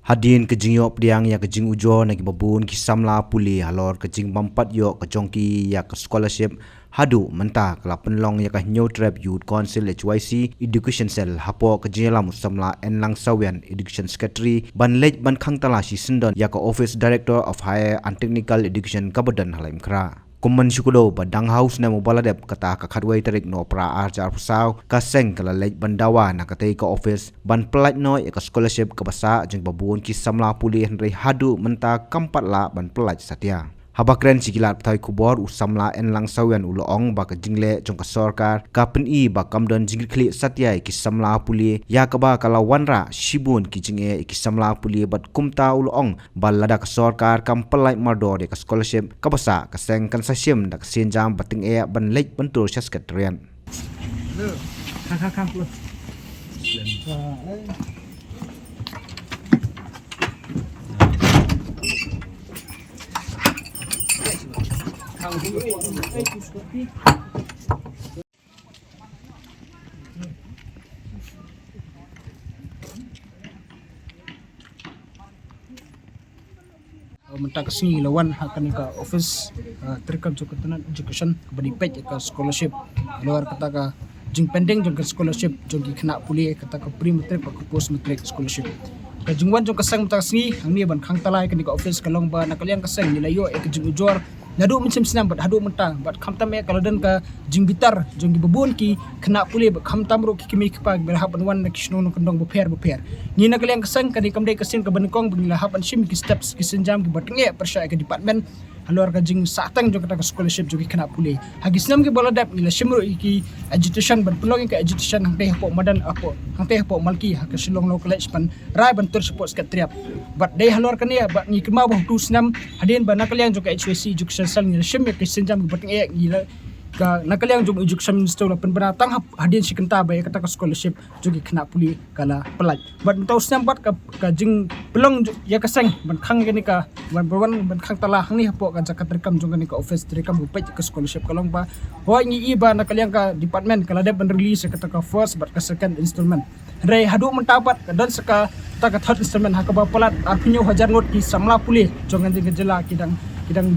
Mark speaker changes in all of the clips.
Speaker 1: Hadin kejing yok pediang ya kejing ujo nagi babun kisamla puli halor kejing bampat yok kejongki ya ke scholarship hadu mentah kala penlong ya ke New Trap Youth Council HYC Education Cell hapo kejing la musamla enlang sawian Education Secretary ban lej ban khang talashi sindon ya ke Office Director of Higher and Technical Education Kabadan Halaim Kra. Kuman syukudo badang house na mobaladep kata kakadway tarik no pra arjar pusaw kaseng kala lej bandawa na katay ka office ban pelat no ya ka scholarship ka basa jeng babuon ki samla puli henry hadu menta kampat la ban pelat satya. Habakren sikilat tay kubor usamla enlang sawian uloong ba ka jingle jong ka sarkar kapin I ba kamdan jingil kli satya ki samla puli ya ka ba kala wanra shibun ki jinge ki samla puli bat kumta uloong ba lada ka sarkar kam pelai mardor ya ka scholarship ka basa ka seng kan sasim dak sinjam bating e ban lej bentur saskatrian.
Speaker 2: Kang mentak si lawan hakan ka office terkam jo ketenan education badi page ka scholarship luar kata ka jing pending jong ka scholarship jong ki kena puli kata ka pre matric ka post matric scholarship ka jingwan jong kasang mentak si ang ni ban khang talai ka office ka long ba nakaliang kasang nilayo e ka jing ujor nadu mencem sinam bat hadu mentang bat khamtam e kaladan ka jing bitar jong gi babun ki kena puli bat khamtam ro ki kimi ka berhapan wan na kishno no kandong beper ni nakaliang kasang ka ni kamdai kasin ka bankong bangila hapan sim ki steps ki senjam ki batnge persya ka department haluar ka jing satang jong kata ka scholarship jong ki kena puli hagi sinam ki baladap nila simro ki education ban pelong ka education hang teh po madan apo hang teh po malki ha ka silong lo college pan rai ban tur support skatriap bat dei haluar ka ni bat ni kema bah tu sinam hadin ban nakaliang jong ka HWC education sal ni sim ki senjam ki batnge gila ka nakaliang jong education minister la penbenatang hadin si kenta ba kata ka scholarship jong ki kena puli kala pelat bat tau sinam bat ka jing pelong ya kaseng ban khang ni ka ban khang tala hang ni hapo kan zakat rekam jong ni ka office rekam bupai ka scholarship kalong ba ho ni iba nakaliang ka department kala de ban release kata ka first bat ka second installment re hadu mentapat dan seka ta ka third installment hakaba pelat arpunyo hajar ngot ki samla puli jong ngan jela kidang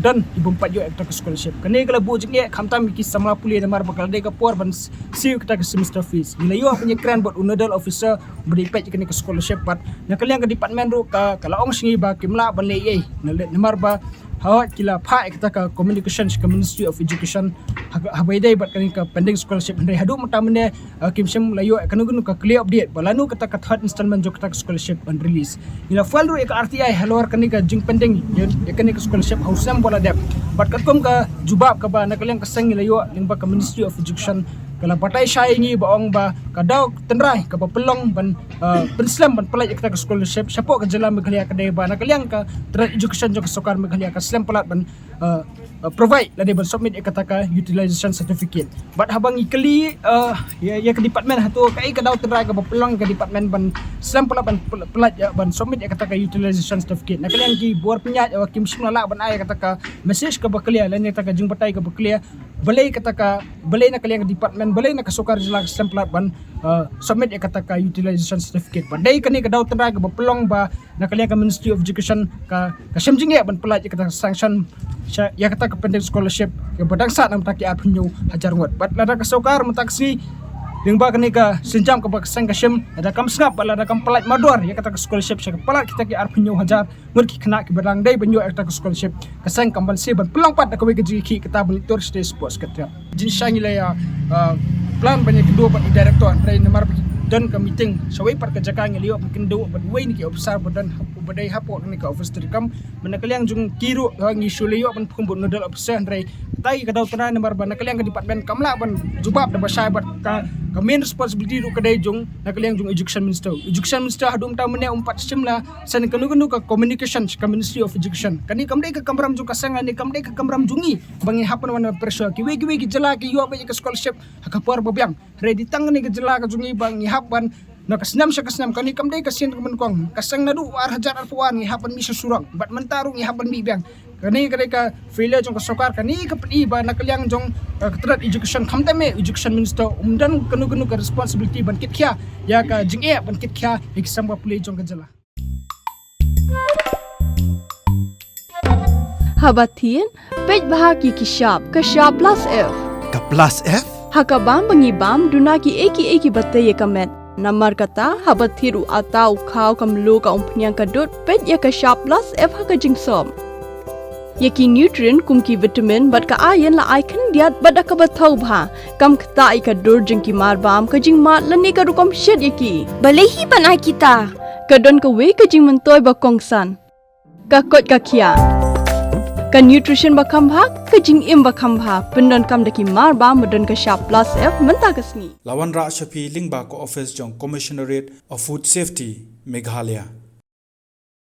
Speaker 2: dan ibu empat yo ekta scholarship kene kala bu jing khamtam ki samla puli namar bakal de ka por ban siu kita ka semester fees bila yo punya kran buat nodal officer beri page kene ka scholarship bat nakaliang ka department ro ka kala ong singi ba kimla ban le ye namar ba hawa kila pha ekta ka communications ka Ministry of Education habai dai bat kani ka pending scholarship ndai hadu matamne kimsem layo kanugunu ka clear update balanu kata ka third installment jo kata scholarship and release ila falu ek RTI halor kani ka jing pending kani ka scholarship hausam bola dep bat katkom ka jubab ka ba nakaliang ka sang layo lingba ka Ministry of Education kala patai syai ni baong ba kadau tenrai ka pelong ban penslam ban pelaj kita ka scholarship siapa ka jela meghalia ka dai ba nakaliang ka education jo ka sokar meghalia ka slam pelat ban provide la ban submit kata ka utilization certificate bat habang ikeli ya ka department hatu kai kadau tenrai ka pelong ka department ban slam pelat ban pelaj ban submit kata ka utilization certificate nakaliang ki bor penyat kim simla ban ay kata ka message ka baklia lan kata ka jing batai ka baklia balai kata ka balai nakaliang ka department balai na kasukar jela stemplat ban submit ya kata ka utilization certificate badai kani ka daw tanra ka bapelong ba nakaliang ka Ministry of Education ka kasemjing ya ban pelat ya kata sanction ya kata ka pending scholarship ya badang sa nam taki apunyo hajar ngot bat lada kasukar mentaksi yang ba kani ka senjam ka bakasang kasem ada kam sngap bala ada kam pelat mador ya kata ka scholarship sa pelat kita ki apunyo hajar ngot ki kena ki badang dai banyo kata ka scholarship kasang kambal se ban pelang pat ka we ki kita belitur state sports kata jin shangila ya plan banyak kedua pak director Andre Nemar dan ke meeting sawai par ka jaka ngeliyo mungkin do but way ni ki obsar badan hapu badai hapo ni ka office terkam menakaliang jung kiru ngi suliyo ban pembut nodal officer Andre tai ka daw tanan Nemar ban nakaliang ka department kamla ban jubab da basabat ka main responsibility ru kadai jung nakaliang jung education minister hadum ta mene umpat simla san kanu ka communication ka Ministry of Education kani kamdai ka kamram jung kasanga ni kamdai ka kamram jungi bangi hapan wana pressure ki we ki jela ki yo ba ka scholarship hakapar babyang ready tang ni ka jela ka jungi bangi hapan nakasnam siya kasnam kani kamday kasin kamankong kasang nadu ar hajar arpuan ni hapan mi susurang bat mentarung ni hapan mi biang kani kadai ka failure jong kasokar kani ka iba nakaliang jong katrat education khamtame education minister umdan kanu ka responsibility ban kit kya ya ka jing ban kit kya ikisam ba puli jong kajala
Speaker 3: Habatin, pej bahagi kishap, kashap plus F.
Speaker 1: Ka plus F?
Speaker 3: Hakabam bangibam dunaki eki batay kamet. Namar kata habatiru atau kau kamlu ka umpnyang kadut pej ya kashap plus F hakajing som. Yaki nutrient kumki vitamin bat ka ayan la icon diat bat ka batau bha. Kam kata ika dur jengki marbam kajing mat lani ka rukom shed yaki.
Speaker 4: Balehi panai kita.
Speaker 3: Kadon ka we kajing mentoy bakongsan. Kakot kakia. Ka nutrition bakam bha kajing im bakam bha pendon kam daki marba medon ka sharp plus F menta kasni.
Speaker 5: Lawan Ra Shafi Lingba ko office jong Commissionerate of Food Safety Meghalaya.